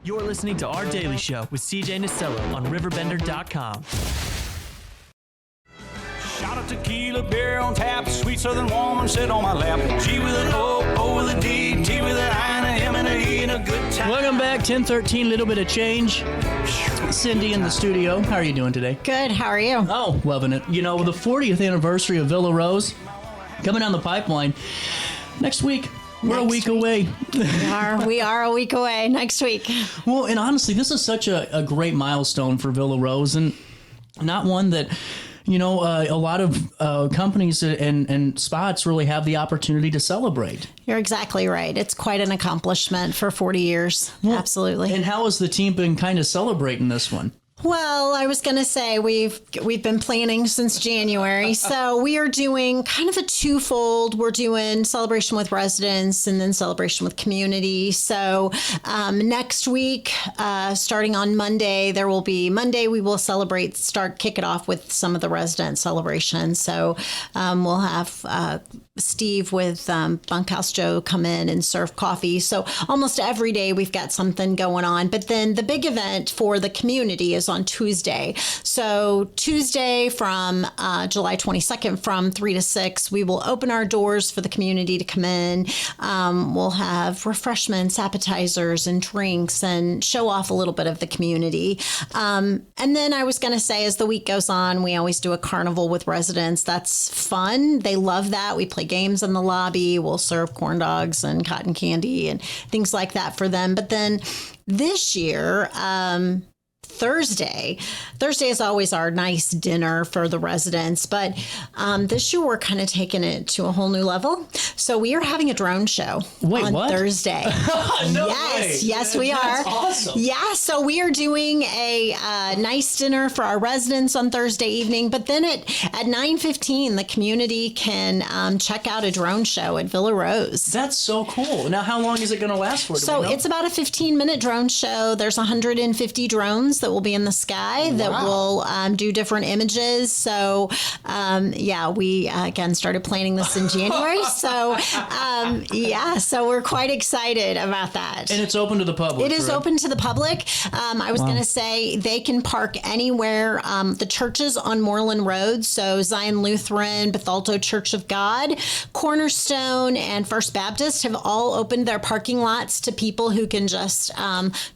You're listening to Our Daily Show with CJ Nastello on RiverBender.com. Shot a tequila beer on tap, sweet southern woman sit on my lap. G with an O, O with a D, T with an I, and a M and a E, and a good time. Welcome back, 10:13, little bit of change. Cindy in the studio. How are you doing today? Good. How are you? Oh, loving it. You know, the 40th anniversary of Villa Rose coming down the pipeline next week. We're a week away. We are a week away next week. Well, and honestly, this is such a great milestone for Villa Rose, and not one that, you know, a lot of companies and spots really have the opportunity to celebrate. You're exactly right. It's quite an accomplishment for 40 years. Well, absolutely. And how has the team been kind of celebrating this one? Well, I was going to say we've been planning since January. So we are doing kind of a twofold. We're doing celebration with residents and then celebration with community. So next week, starting on Monday, we will kick it off with some of the resident celebrations. So we'll have Steve with Bunkhouse Joe come in and serve coffee. So almost every day we've got something going on. But then the big event for the community is on Tuesday. So Tuesday from July 22nd from 3 to 6, we will open our doors for the community to come in. We'll have refreshments, appetizers, and drinks and show off a little bit of the community. And then I was going to say, as the week goes on, we always do a carnival with residents. That's fun. They love that. We play games in the lobby. We'll serve corn dogs and cotton candy and things like that for them. But then this year, Thursday is always our nice dinner for the residents, but this year we're kind of taking it to a whole new level. So we are having a drone show on Thursday. No way. Yes, we are. That's awesome. Yeah, so we are doing a nice dinner for our residents on Thursday evening, but then at 9:15, the community can check out a drone show at Villa Rose. That's so cool. Now, how long is it going to last for? So it's about a 15-minute drone show. There's 150 drones that will be in the sky that will do different images. So, we again started planning this in January. So, so we're quite excited about that. And it's open to the public. It is open to the public. I was going to say they can park anywhere. The churches on Moreland Road, so Zion Lutheran, Bethalto Church of God, Cornerstone, and First Baptist have all opened their parking lots to people who can just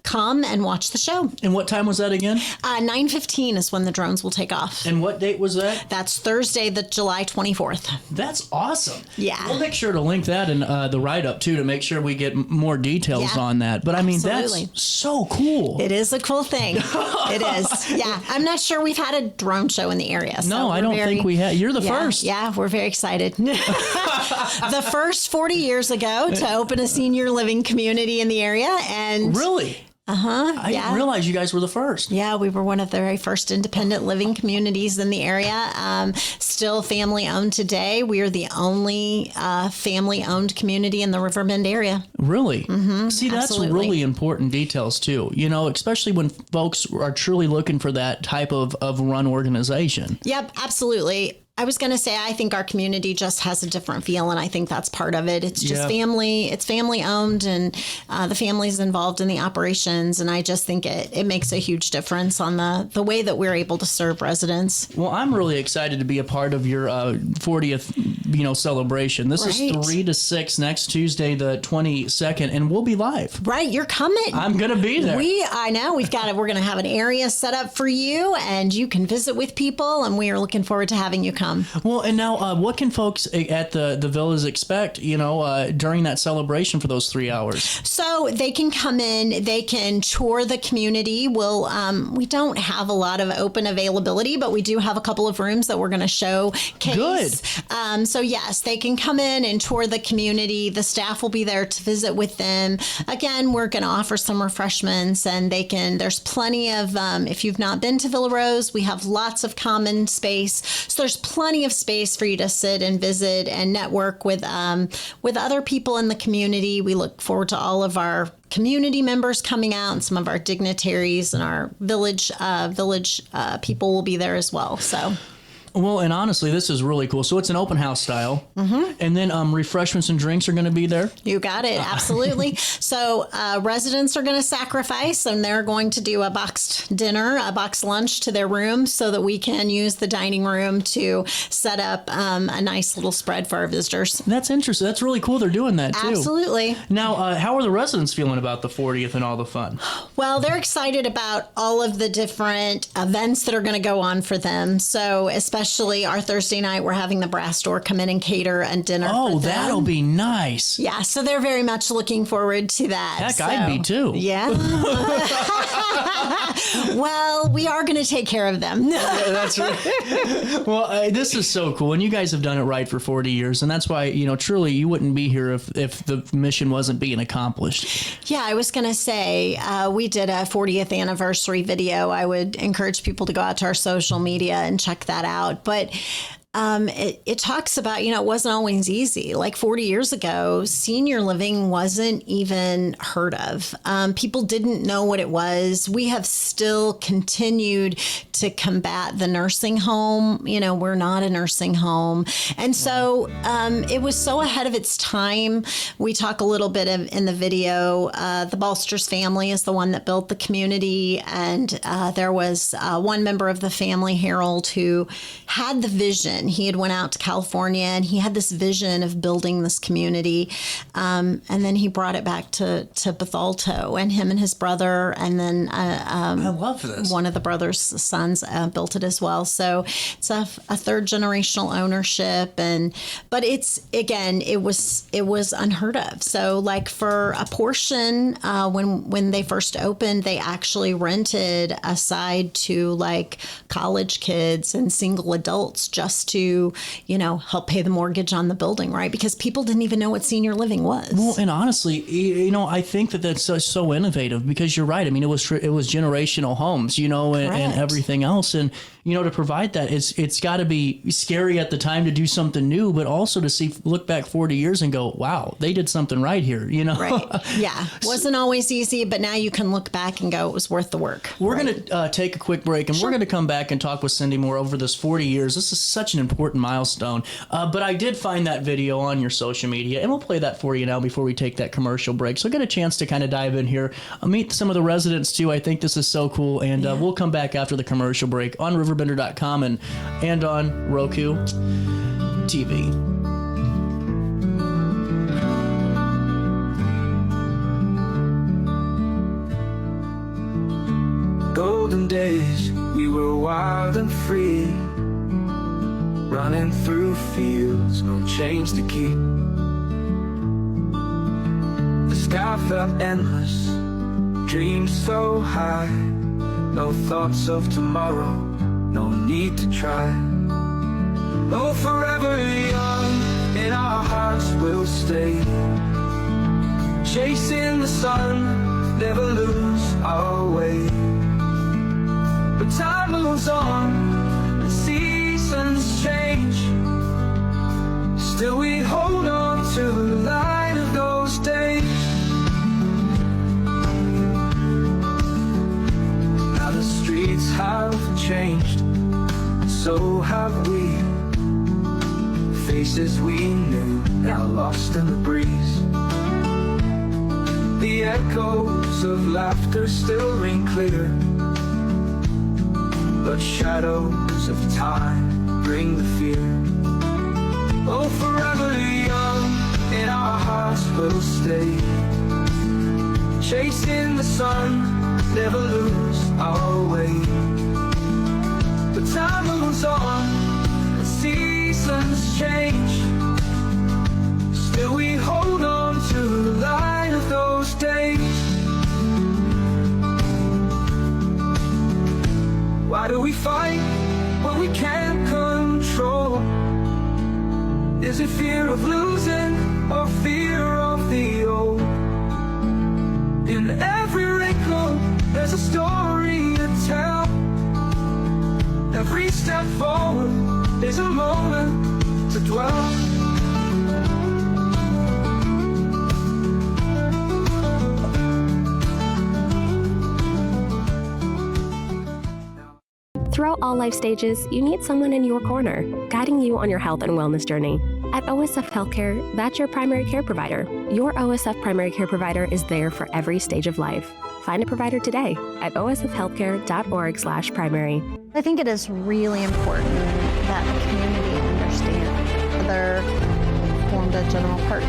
come and watch the show. And what time was that again? 9:15 is when the drones will take off. And what date was that? That's Thursday, the July 24th. That's awesome. Yeah. We'll make sure to link that in the write-up, too, to make sure we get more details on that. But, I mean, that's so cool. It is a cool thing. It is. Yeah. I'm not sure we've had a drone show in the area. So no, I don't think we have. You're the first. Yeah, we're very excited. The first 40 years ago to open a senior living community in the area. And really? I didn't realize you guys were the first. Yeah, we were one of the very first independent living communities in the area. Still family owned today. We are the only family owned community in the River Bend area. Really? Mm-hmm, See, that's absolutely. really important details too. You know, especially when folks are truly looking for that type of run organization. Yep, absolutely. I was going to say, I think our community just has a different feel, and I think that's part of it. It's just family. It's family owned, and the family's involved in the operations, and I just think it makes a huge difference on the way that we're able to serve residents. Well, I'm really excited to be a part of your 40th, celebration. This is 3 to 6 next Tuesday, the 22nd, and we'll be live. Right, you're coming. I'm going to be there. I know. We're going to have an area set up for you, and you can visit with people, and we are looking forward to having you come. Well, and now what can folks at the villas expect, during that celebration for those 3 hours? So they can come in, they can tour the community. We don't have a lot of open availability, but we do have a couple of rooms that we're going to showcase. Good. So yes, they can come in and tour the community. The staff will be there to visit with them. Again, we're going to offer some refreshments, and there's plenty of, if you've not been to Villa Rose, we have lots of common space. So there's plenty of space for you to sit and visit and network with other people in the community. We look forward to all of our community members coming out, and some of our dignitaries and our village people will be there as well. So. Well, and honestly, this is really cool. So it's an open house style. Mm-hmm. And then refreshments and drinks are going to be there? You got it. Absolutely. So residents are going to sacrifice, and they're going to do a boxed dinner, a boxed lunch to their room so that we can use the dining room to set up a nice little spread for our visitors. That's interesting. That's really cool they're doing that, too. Absolutely. Now, how are the residents feeling about the 40th and all the fun? Well, they're excited about all of the different events that are going to go on for them. So especially our Thursday night, we're having the brass store come in and cater a dinner for them. That'll be nice. Yeah, so they're very much looking forward to that. Heck, I'd be too. Yeah. Well, we are going to take care of them. Yeah, that's right. Well, this is so cool. And you guys have done it right for 40 years. And that's why, truly you wouldn't be here if the mission wasn't being accomplished. Yeah, I was going to say, we did a 40th anniversary video. I would encourage people to go out to our social media and check that out. But it talks about, it wasn't always easy. Like 40 years ago, senior living wasn't even heard of. People didn't know what it was. We have still continued to combat the nursing home. We're not a nursing home. And so it was so ahead of its time. We talk a little bit in the video. The Balsters family is the one that built the community. And there was one member of the family, Harold, who had the vision. He had went out to California and he had this vision of building this community. And then he brought it back to Bethalto, and him and his brother. And then I love this. One of the brother's sons built it as well. So it's a third generational ownership. But it was unheard of. So like for a portion, when they first opened, they actually rented a side to like college kids and single adults just to, help pay the mortgage on the building, right? Because people didn't even know what senior living was. Well, and honestly, I think that's so innovative because you're right. I mean, it was generational homes, and everything else. And, to provide that, it's got to be scary at the time to do something new, but also to look back 40 years and go, wow, they did something right here, Right. Yeah. Wasn't always easy, but now you can look back and go, it was worth the work. We're going to take a quick break, and we're going to come back and talk with Cindy more over this 40 years. This is such an important milestone. But I did find that video on your social media, and we'll play that for you now before we take that commercial break. So get a chance to kind of dive in here, meet some of the residents too. I think this is so cool, and we'll come back after the commercial break on RiverBender.com and on Roku TV. Golden days, we were wild and free, running through fields, no chains to keep. The sky felt endless, dreams so high, no thoughts of tomorrow, no need to try. Oh, forever young, in our hearts we'll stay, chasing the sun, never lose our way. But time moves on, and seasons change, still we hold on to the light of those days. Now the streets have changed, so have we. Faces we knew, now lost in the breeze. The echoes of laughter still ring clear, but shadows of time bring the fear. Oh, forever young, in our hearts we'll stay, chasing the sun, never lose our way. But time moves on, and seasons change, still we hold on to the light of those days. Why do we fight what we can't control? Is it fear of losing or fear of the old? In every wrinkle, there's a story to tell. Every step forward is a moment to dwell. Throughout all life stages, you need someone in your corner, guiding you on your health and wellness journey. At OSF Healthcare, that's your primary care provider. Your OSF primary care provider is there for every stage of life. Find a provider today at osfhealthcare.org/primary. I think it is really important that the community understand they're formed a general park.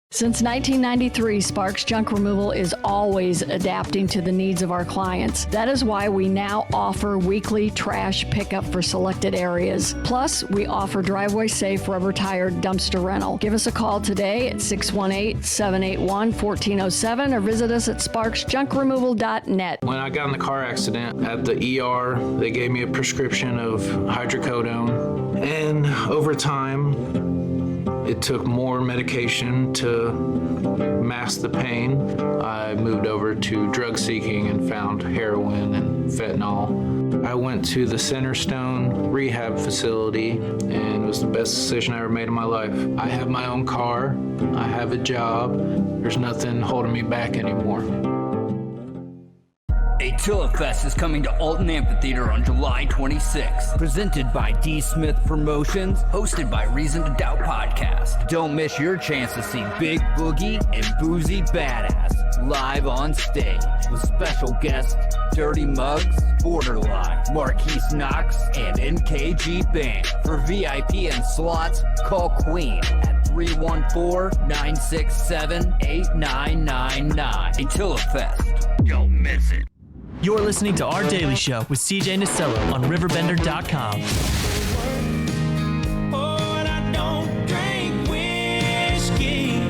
Since 1993, Sparks Junk Removal is always adapting to the needs of our clients. That is why we now offer weekly trash pickup for selected areas. Plus, we offer driveway-safe rubber-tired dumpster rental. Give us a call today at 618-781-1407 or visit us at sparksjunkremoval.net. When I got in the car accident at the ER, they gave me a prescription of hydrocodone, and over time, it took more medication to mask the pain. I moved over to drug seeking and found heroin and fentanyl. I went to the Centerstone rehab facility, and it was the best decision I ever made in my life. I have my own car, I have a job, there's nothing holding me back anymore. Attila Fest is coming to Alton Amphitheater on July 26th. Presented by D. Smith Promotions, hosted by Reason to Doubt Podcast. Don't miss your chance to see Big Boogie and Boozy Badass live on stage with special guests Dirty Muggs, Borderline, Marquise Knox, and NKG Band. For VIP and slots, call Queen at 314-967-8999. Attila Fest. Don't miss it. You're listening to Our Daily Show with CJ Nasello on RiverBender.com. Oh, and I don't drink whiskey.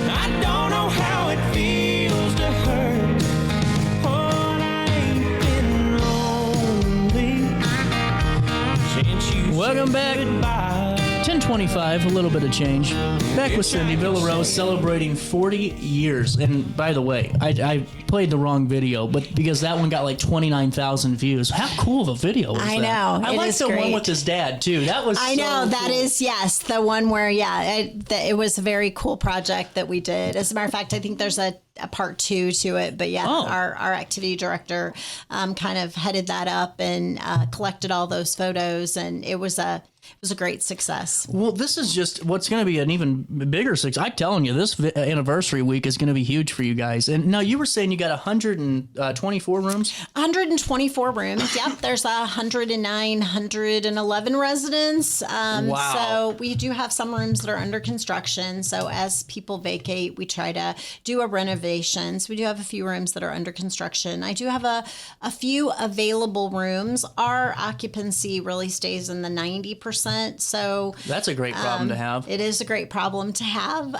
I don't know how it feels to hurt. Oh, and I ain't been lonely since you Welcome said back. goodbye. 10:25, a little bit of change. Back with Cindy Villarose celebrating 40 years. And by the way, I played the wrong video, but because that one got like 29,000 views. How cool of a video was that? I know. I It like is the one great. with his dad, too. That was I so know that cool. is, yes, the one where, it was a very cool project that we did. As a matter of fact, I think there's a part 2 to it, but our activity director kind of headed that up and collected all those photos, and it was a great success. Well, this is just what's going to be an even bigger success. I'm telling you, this anniversary week is going to be huge for you guys. And now you were saying you got 124 rooms? 124 rooms. Yep. There's 111 residents. Wow. So we do have some rooms that are under construction. So as people vacate, we try to do a renovation. So we do have a few rooms that are under construction. I do have a few available rooms. Our occupancy really stays in the 90%. So That's a great problem to have. it is a great problem to have.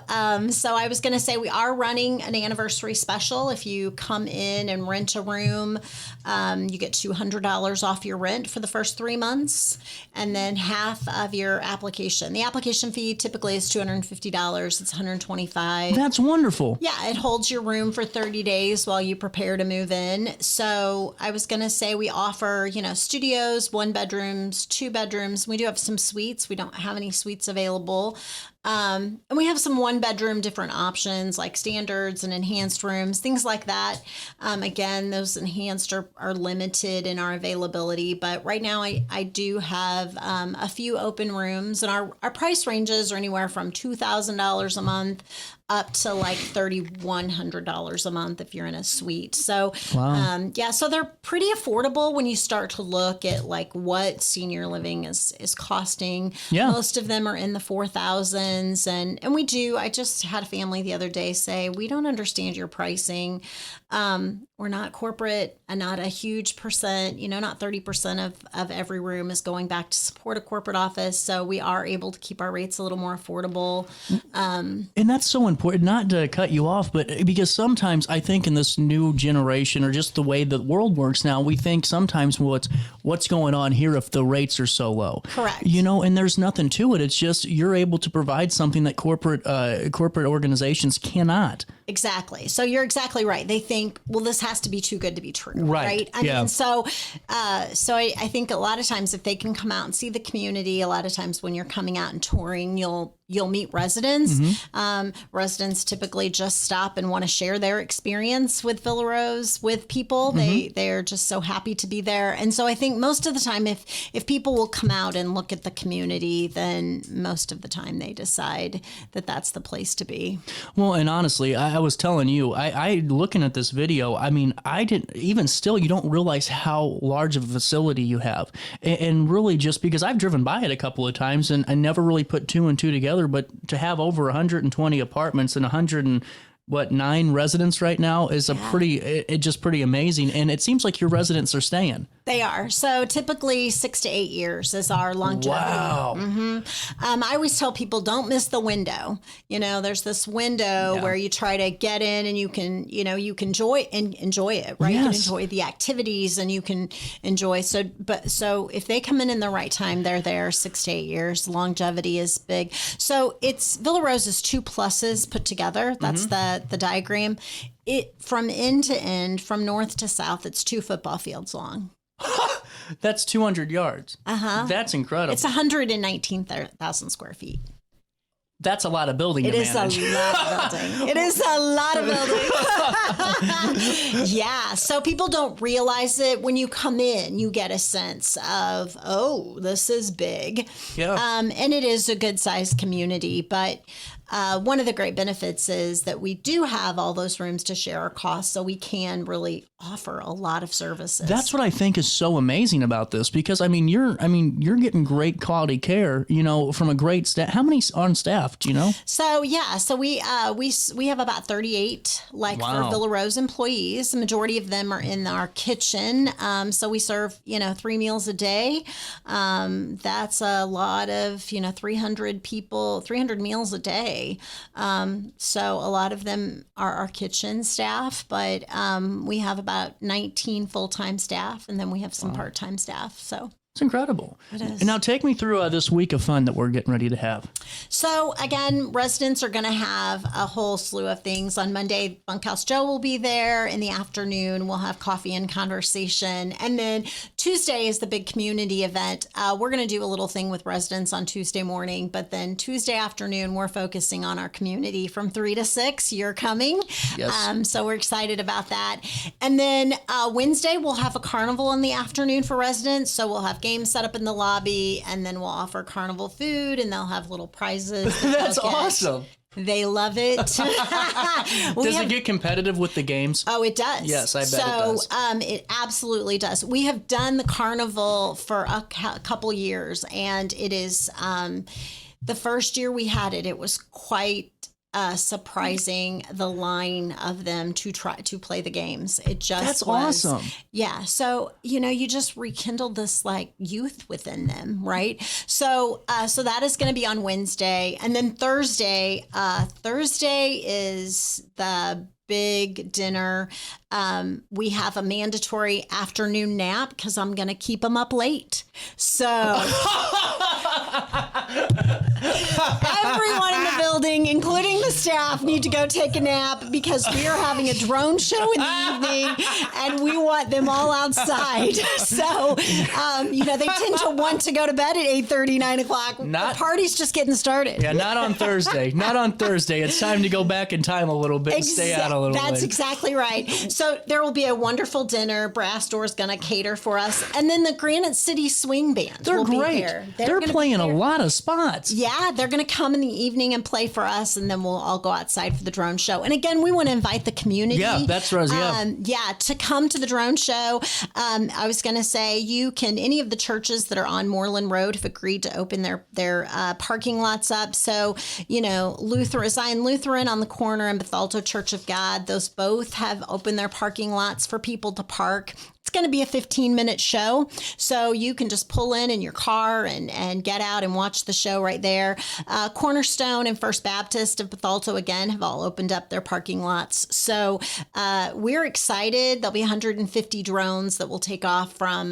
So I was going to say we are running an anniversary special. If you come in and rent a room, you get $200 off your rent for the first 3 months, and then half of your application. The application fee typically is $250. It's $125. That's wonderful. Yeah, it holds your room for 30 days while you prepare to move in. So I was going to say we offer, studios, 1 bedrooms, 2 bedrooms. We do have some suites. We don't have any suites available. And we have some 1-bedroom different options like standards and enhanced rooms, things like that. Again, those enhanced are limited in our availability, but right now I do have a few open rooms, and our price ranges are anywhere from $2,000 a month up to like $3,100 a month if you're in a suite. So, so they're pretty affordable when you start to look at like what senior living is costing. Yeah. Most of them are in the 4,000s, and I just had a family the other day say, we don't understand your pricing. We're not corporate, and not a huge percent, not 30% of every room is going back to support a corporate office. So we are able to keep our rates a little more affordable. And that's so important, not to cut you off, but because sometimes I think in this new generation, or just the way the world works now, we think sometimes what's going on here if the rates are so low. Correct. And there's nothing to it. It's just you're able to provide something that corporate organizations cannot. Exactly. So you're exactly right. They think, well, this has to be too good to be true. Right. I mean, so I think a lot of times if they can come out and see the community, a lot of times when you're coming out and touring, you'll meet residents. Residents typically just stop and want to share their experience with Villa Rose with people. They're just so happy to be there. And so I think most of the time, if people will come out and look at the community, then most of the time they decide that that's the place to be. Well, and honestly, I was telling you, I looking at this video, I mean, I didn't, even still, you don't realize how large of a facility you have. And really just because I've driven by it a couple of times and I never really put two and two together, but to have over 120 apartments and 9 residents right now is just pretty amazing. And it seems like your residents are staying. They are. So typically 6 to 8 years is our longevity. Wow. I always tell people, don't miss the window. There's this window where you try to get in and you can enjoy it, right? Yes. You can enjoy the activities and you can enjoy. So if they come in the right time, they're there 6 to 8 years. Longevity is big. So it's Villa Rose is 2 pluses put together. That's the diagram. It from end to end, from north to south, it's 2 football fields long. That's 200 yards. That's incredible. It's 119,000 square feet. That's a lot of building to manage. It is a lot of building. It is a lot of building. Yeah. So people don't realize it. When you come in, you get a sense of, oh, this is big. Yeah. And it is a good sized community. But one of the great benefits is that we do have all those rooms to share our costs, so we can really offer a lot of services. That's what I think is so amazing about this, because you're getting great quality care, from a great staff. How many on staff, do you know? So we have about 38 for Villa Rose employees. The majority of them are in our kitchen. So we serve 3 meals a day. That's a lot of 300 people, 300 meals a day. So a lot of them are our kitchen staff, but we have about 19 full-time staff, and then we have some part-time staff. So it's incredible. It is. And now take me through this week of fun that we're getting ready to have. So again, residents are going to have a whole slew of things. On Monday, Bunkhouse Joe will be there. In the afternoon, we'll have coffee and conversation. And then Tuesday is the big community event. We're going to do a little thing with residents on Tuesday morning, but then Tuesday afternoon, we're focusing on our community from 3 to 6. You're coming. Yes. So we're excited about that. And then Wednesday, we'll have a carnival in the afternoon for residents. So we'll have games set up in the lobby, and then we'll offer carnival food, and they'll have little prizes. That's awesome. They love it. Does it get competitive with the games? Oh, it does. Yes, I bet it does. It absolutely does. We have done the carnival for a couple years, and it is the first year we had it, it was quite surprising, the line of them to try to play the games. It just That's was awesome. Yeah. So, you just rekindled this youth within them, right? So that is going to be on Wednesday. And then Thursday is the big dinner. We have a mandatory afternoon nap because I'm going to keep them up late. So everyone in the building, including the staff, need to go take a nap because we are having a drone show in the evening and we want them all outside. So, they tend to want to go to bed at 8:30, 9 o'clock. The party's just getting started. Yeah, not on Thursday. Not on Thursday. It's time to go back in time a little bit and stay out a little bit. That's exactly right. So there will be a wonderful dinner. Brass Door's going to cater for us. And then the Granite City Swing Band They're will great. be here. They're playing a lot of spots. Yeah, they're going to come in the evening and play play for us, and then we'll all go outside for the drone show. And again, we want to invite the community. Yeah, that's right. To come to the drone show. I was going to say, any of the churches that are on Moreland Road have agreed to open their parking lots up. So, Zion Lutheran on the corner and Bethalto Church of God, those both have opened their parking lots for people to park. It's going to be a 15-minute show, so you can just pull in your car and get out and watch the show right there. Cornerstone and First Baptist of Bethalto, again, have all opened up their parking lots. So we're excited. There'll be 150 drones that will take off from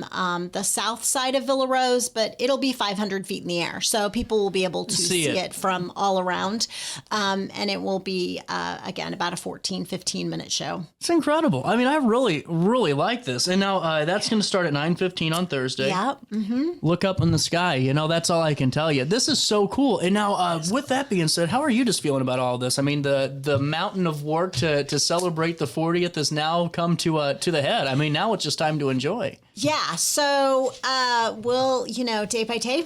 the south side of Villa Rose, but it'll be 500 feet in the air, so people will be able to see it from all around. And it will be, again, about a 15-minute show. It's incredible. I mean, I really, really like this. And now that's going to start at 9:15 on Thursday. Yep. Mm-hmm. Look up in the sky. That's all I can tell you. This is so cool. And now, with that being said, how are you just feeling about all this? I mean, the mountain of work to celebrate the 40th has now come to the head. I mean, now it's just time to enjoy. Yeah, so we'll, day by day.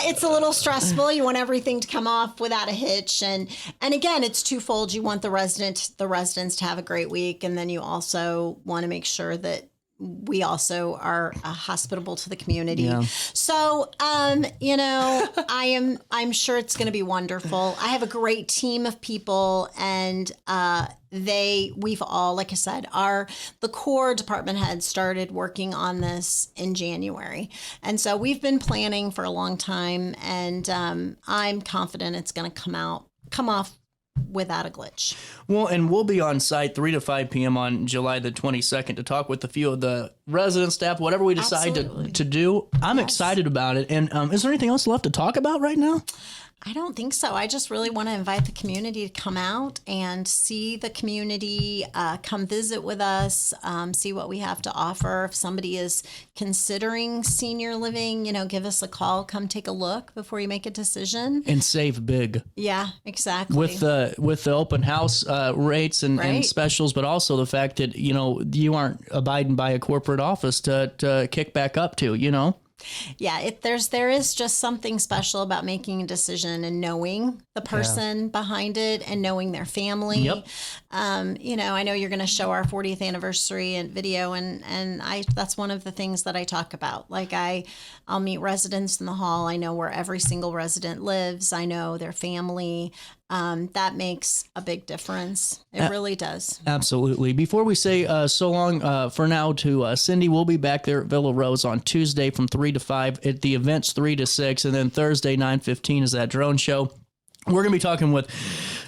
It's a little stressful. You want everything to come off without a hitch, and again, it's twofold. You want the residents to have a great week, and then you also want to make sure that we also are hospitable to the community. Yeah. So, I'm sure it's going to be wonderful. I have a great team of people, and we've all, like I said, the core department heads started working on this in January. And so we've been planning for a long time, and I'm confident it's going to come off without a glitch. Well, and we'll be on site 3 to 5 p.m. on July the 22nd to talk with a few of the resident staff, whatever we decide to do. I'm excited about it. And is there anything else left to talk about right now? I don't think so. I just really want to invite the community to come out and see the community, come visit with us, see what we have to offer. If somebody is considering senior living, give us a call. Come take a look before you make a decision. And save big. Yeah, exactly. With the open house rates and specials, but also the fact that, you aren't abiding by a corporate office to kick back up to, Yeah, there is just something special about making a decision and knowing the person behind it and knowing their family. Yep. I know you're going to show our 40th anniversary and video, and that's one of the things that I talk about. Like I'll meet residents in the hall. I know where every single resident lives. I know their family. That makes a big difference. It really does. Absolutely. Before we say so long for now to Cindy, we'll be back there at Villa Rose on Tuesday from 3 to 5. At the event's 3 to 6, and then Thursday 9:15 is that drone show. We're going to be talking with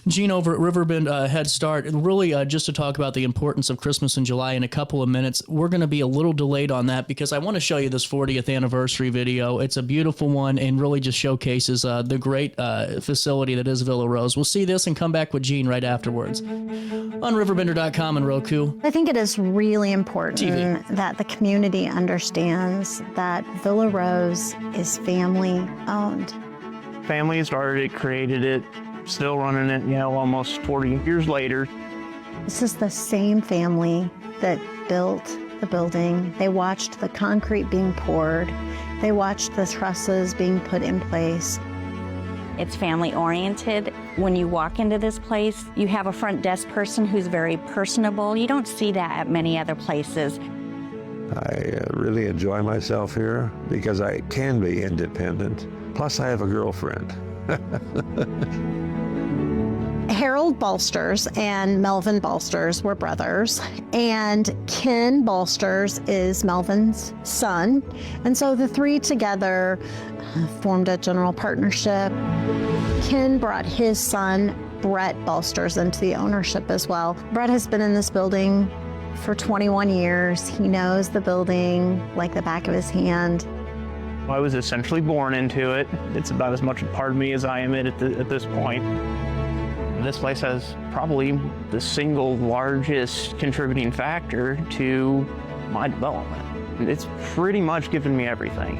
Gene over at RiverBend Head Start, really just to talk about the importance of Christmas in July in a couple of minutes. We're going to be a little delayed on that because I want to show you this 40th anniversary video. It's a beautiful one and really just showcases the great facility that is Villa Rose. We'll see this and come back with Gene right afterwards on RiverBender.com and Roku. I think it is really important that the community understands that Villa Rose is family owned. Family started it, created it, still running it, almost 40 years later. This is the same family that built the building. They watched the concrete being poured. They watched the trusses being put in place. It's family oriented. When you walk into this place, you have a front desk person who's very personable. You don't see that at many other places. I really enjoy myself here because I can be independent. Plus, I have a girlfriend. Harold Balsters and Melvin Balsters were brothers, and Ken Balsters is Melvin's son. And so the three together formed a general partnership. Ken brought his son, Brett Balsters, into the ownership as well. Brett has been in this building for 21 years. He knows the building like the back of his hand. I was essentially born into it. It's about as much a part of me as I am at this point. This place has probably the single largest contributing factor to my development. It's pretty much given me everything.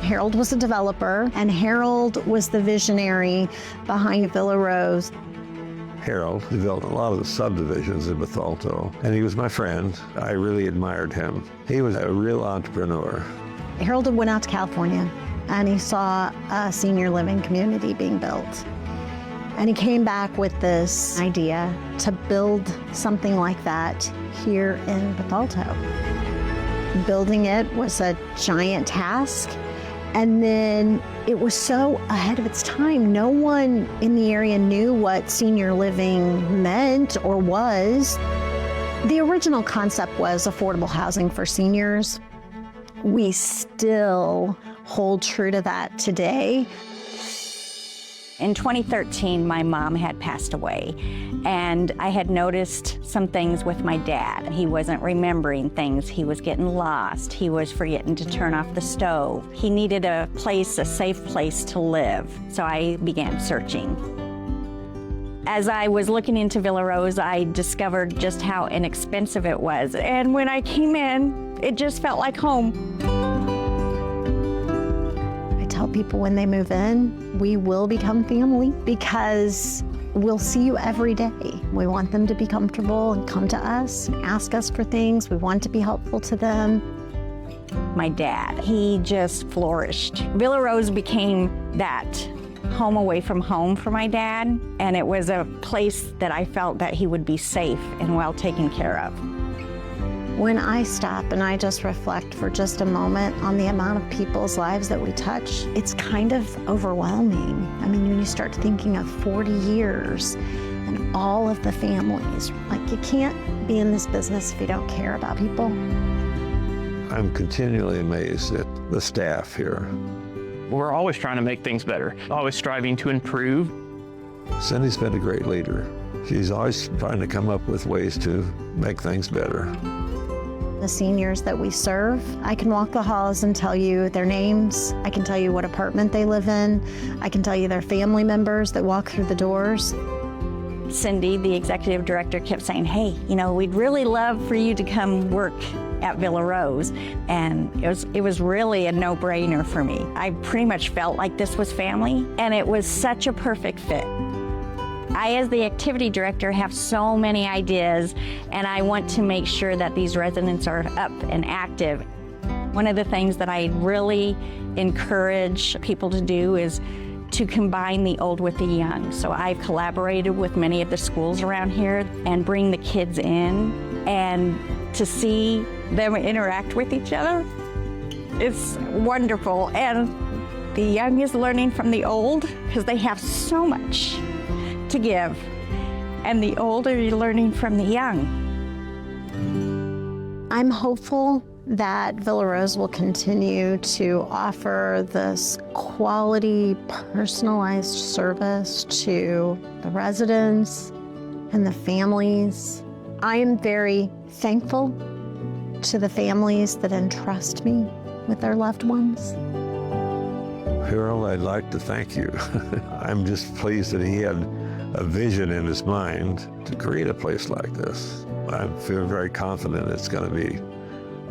Harold was a developer, and Harold was the visionary behind Villa Rose. Harold developed a lot of the subdivisions in Bethalto, and he was my friend. I really admired him. He was a real entrepreneur. Harold went out to California, and he saw a senior living community being built. And he came back with this idea to build something like that here in Bethalto. Building it was a giant task, and then it was so ahead of its time. No one in the area knew what senior living meant or was. The original concept was affordable housing for seniors. We still hold true to that today. In 2013, my mom had passed away, and I had noticed some things with my dad. He wasn't remembering things. He was getting lost. He was forgetting to turn off the stove. He needed a place, a safe place to live, so I began searching. As I was looking into Villa Rose, I discovered just how inexpensive it was, and when I came in, it just felt like home. Tell people when they move in, we will become family because we'll see you every day. We want them to be comfortable and come to us, ask us for things. We want to be helpful to them. My dad, he just flourished. Villa Rose became that home away from home for my dad, and it was a place that I felt that he would be safe and well taken care of. When I stop and I just reflect for just a moment on the amount of people's lives that we touch, it's kind of overwhelming. I mean, when you start thinking of 40 years and all of the families, like you can't be in this business if you don't care about people. I'm continually amazed at the staff here. We're always trying to make things better, always striving to improve. Cindy's been a great leader. She's always trying to come up with ways to make things better. The seniors that we serve, I can walk the halls and tell you their names. I can tell you what apartment they live in. I can tell you their family members that walk through the doors. Cindy, the executive director, kept saying, hey, we'd really love for you to come work at Villa Rose. And it was really a no-brainer for me. I pretty much felt like this was family, and it was such a perfect fit. I, as the activity director, have so many ideas, and I want to make sure that these residents are up and active. One of the things that I really encourage people to do is to combine the old with the young. So I've collaborated with many of the schools around here and bring the kids in, and to see them interact with each other, it's wonderful. And the young is learning from the old because they have so much to give, and the old are learning from the young. I'm hopeful that Villa Rose will continue to offer this quality, personalized service to the residents and the families. I am very thankful to the families that entrust me with their loved ones. Harold, I'd like to thank you. I'm just pleased that he had a vision in his mind to create a place like this. I feel very confident it's going to be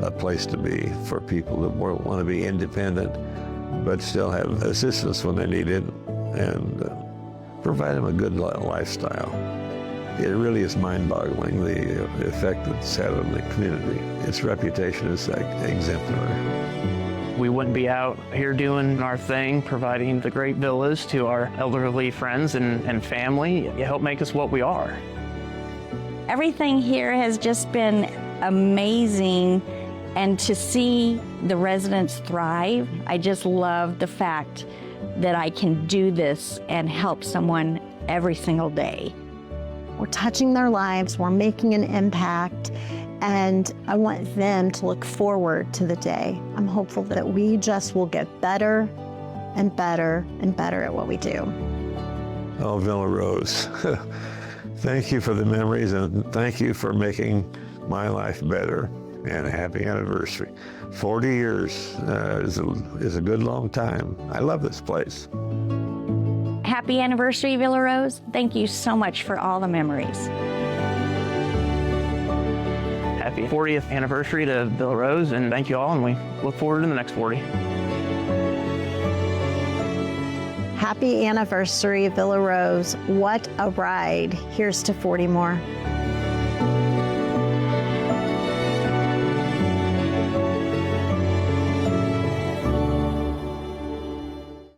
a place to be for people that want to be independent but still have assistance when they need it, and provide them a good lifestyle. It really is mind-boggling, the effect it's had on the community. Its reputation is exemplary. We wouldn't be out here doing our thing, providing the great villas to our elderly friends and family. You help make us what we are. Everything here has just been amazing, and to see the residents thrive, I just love the fact that I can do this and help someone every single day. We're touching their lives, we're making an impact, and I want them to look forward to the day. I'm hopeful that we just will get better and better and better at what we do. Oh, Villa Rose, thank you for the memories, and thank you for making my life better, and a happy anniversary. 40 years is a good long time. I love this place. Happy anniversary, Villa Rose. Thank you so much for all the memories. Happy 40th anniversary to Villa Rose, and thank you all, and we look forward to the next 40. Happy anniversary, Villa Rose. What a ride. Here's to 40 more.